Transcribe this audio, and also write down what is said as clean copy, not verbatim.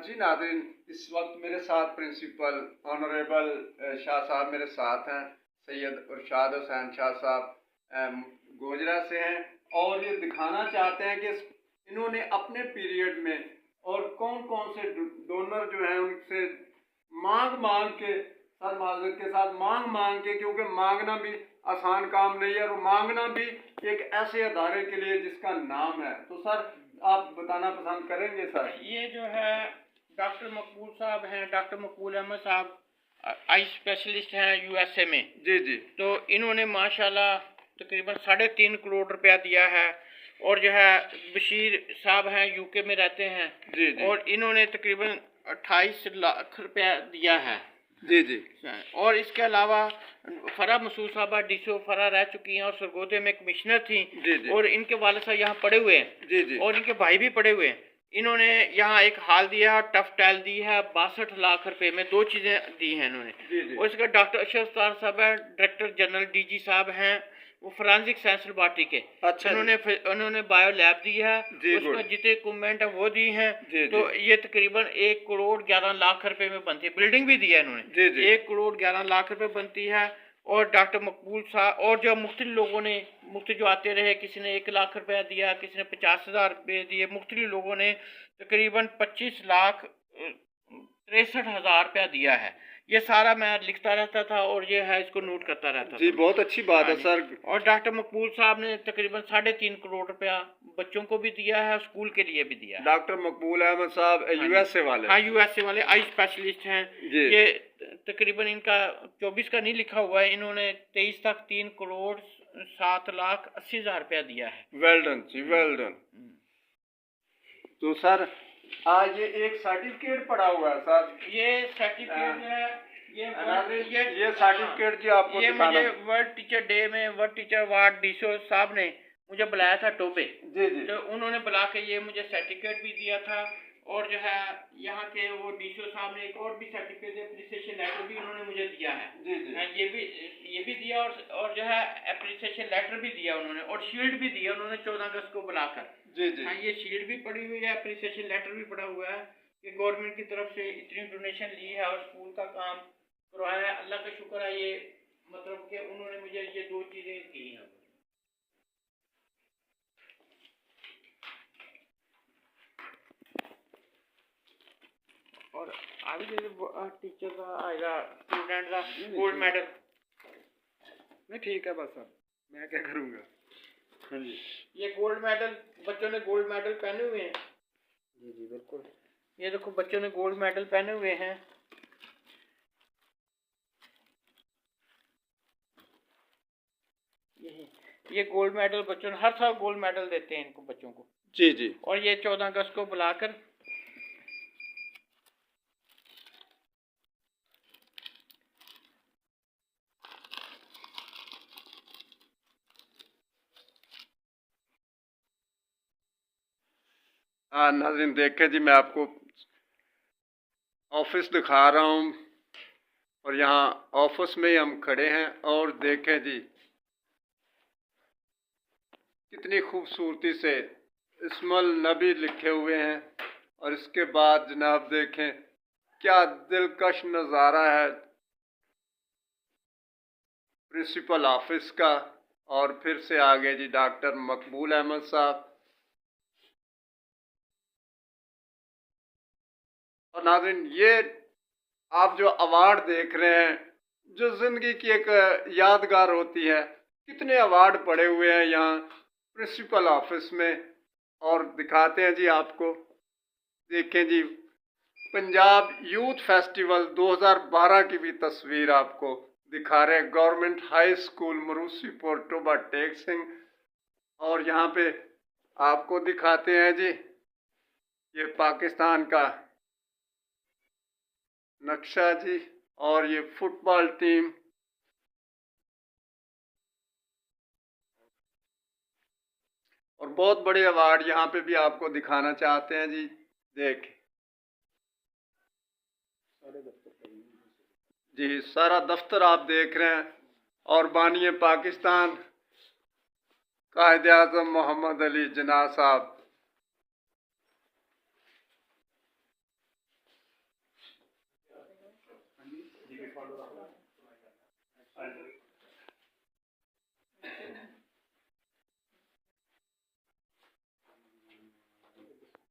जी नाज़रीन, इस वक्त मेरे साथ प्रिंसिपल ऑनरेबल शाह साहब मेरे साथ हैं। सैयद इरशाद हुसैन शाह साहब गोजरा से हैं और ये दिखाना चाहते हैं कि इन्होंने अपने पीरियड में और कौन कौन से डोनर जो हैं उनसे मांग मांग के, सर माजरत के साथ मांग के, क्योंकि मांगना भी आसान काम नहीं है और मांगना भी एक ऐसे अदारे के लिए जिसका नाम है। तो सर आप बताना पसंद करेंगे? सर ये जो है डॉक्टर मकबूल साहब हैं, डॉक्टर मकबूल अहमद साहब आई स्पेशलिस्ट हैं यूएसए में। जी जी। तो इन्होंने माशाल्लाह तकरीबन 3.5 करोड़ रुपया दिया है। और जो है बशीर साहब हैं यूके में रहते हैं। जी जी। और इन्होंने तकरीबन 28 लाख रुपया दिया है। जी जी। और इसके अलावा फरा मसूद साहबा डीसो फरा रह चुकी हैं और सरगोदे में कमिश्नर थी। जी जी। और इनके वालिद साहब यहाँ पड़े हुए हैं। जी जी। और इनके भाई भी पड़े हुए हैं। इन्होंने यहाँ एक हाल दिया है, टफ टाइल दी है 62 लाख रुपए में, 2 चीज़ें दी हैं इन्होंने। जी जी। और इसका डॉक्टर अशरफ साहब है, डायरेक्टर जनरल डीजी साहब हैं, वो फोरेंसिक साइंस लेबॉरेटरी के। अच्छा। उन्होंने बायो लैब दी है, उसमें जितने इक्विपमेंट है वो दी हैं। तो ये तकरीबन 1 करोड़ 11 लाख रुपए में बनती है। बिल्डिंग भी दी है इन्होंने। जी जी। 1 करोड़ 11 लाख रुपए बनती है। और डॉक्टर मकबूल साहब और जो मुख्तलिफ लोगों ने मुफ्त जो आते रहे, किसी ने 1 लाख रुपया दिया, किसी ने 50,000 रुपये दिए, मुख्तलिफ लोगों ने तकरीबन 25 लाख 63,000 रुपया दिया है। ये सारा मैं लिखता रहता था और ये है इसको नोट करता रहता जी, था। बहुत अच्छी बात है सर। और डॉक्टर मकबूल साहब ने तकरीबन 3.5 करोड़ रुपया बच्चों को भी दिया है, स्कूल के लिए भी दिया है। डॉक्टर मकबूल अहमद साहब यूएसए वाले? हाँ, यूएसए वाले आई स्पेशलिस्ट हैं। ये तकरीबन इनका 24 का नहीं लिखा हुआ है, इन्होंने 23 तक 3 करोड़ 7 लाख 80 हजार रुपया दिया है। वेल डन जी, वेल डन। तो सर ये एक सर्टिफिकेट पड़ा हुआ है सर। ये सर्टिफिकेट है, ये सर्टिफिकेट जी आपको ये मुझे वर्ल्ड टीचर डे में वर्ल्ड टीचर अवार्ड डीसो साहब ने मुझे बुलाया था टोपे। जी जी। तो उन्होंने बुला के ये मुझे सर्टिफिकेट भी दिया था। और जो है यहाँ के वो डीसो साहब ने एक और भी सर्टिफिकेट एप्रिसिएशन लेटर भी उन्होंने मुझे दिया है। जी जी। ये भी दिया और जो है एप्रिसिएशन लेटर भी दिया उन्होंने और शील्ड भी दिया उन्होंने 14 अगस्त को बुलाकर। जी जी। हाँ, ये शील्ड भी पड़ी हुई है, एप्रिसिएशन लेटर भी पड़ा हुआ है कि गवर्नमेंट की तरफ से इतनी डोनेशन ली है और स्कूल का काम करवाया है। अल्लाह का शुक्र है, ये मतलब कि उन्होंने मुझे ये 2 चीज़ें दी हैं। और आगे टीचर का आएगा, स्टूडेंट का गोल्ड मेडल। नहीं ठीक है, बस सर मैं क्या करूँगा। हाँ जी। ये गोल्ड मेडल, बच्चों ने गोल्ड मेडल पहने हुए हैं। जी जी बिल्कुल। ये देखो बच्चों ने गोल्ड मेडल पहने हुए हैं। ये गोल्ड मेडल बच्चों ने हर साल गोल्ड मेडल देते हैं इनको बच्चों को। जी जी। और ये 14 अगस्त को बुलाकर नाज़रीन देखें जी, मैं आपको ऑफिस दिखा रहा हूँ और यहाँ ऑफिस में ही हम खड़े हैं और देखें जी कितनी खूबसूरती से इस्मुल नबी लिखे हुए हैं। और इसके बाद जनाब देखें क्या दिलकश नज़ारा है प्रिंसिपल ऑफिस का। और फिर से आगे जी डॉक्टर मकबूल अहमद साहब। और नाज़रीन ये आप जो अवार्ड देख रहे हैं, जो ज़िंदगी की एक यादगार होती है, कितने अवार्ड पड़े हुए हैं यहाँ प्रिंसिपल ऑफिस में। और दिखाते हैं जी आपको, देखें जी पंजाब यूथ फेस्टिवल 2012 की भी तस्वीर आपको दिखा रहे हैं। Government high school Marusipur Toba Tek Singh. और यहाँ पे आपको दिखाते हैं जी ये पाकिस्तान का नक्शा जी और ये फुटबॉल टीम। और बहुत बड़े अवार्ड यहाँ पे भी आपको दिखाना चाहते हैं जी। देख जी सारा दफ्तर आप देख रहे हैं। और बानी पाकिस्तान कायद आज़म मोहम्मद अली जिन्ना साहब। हाँ जी।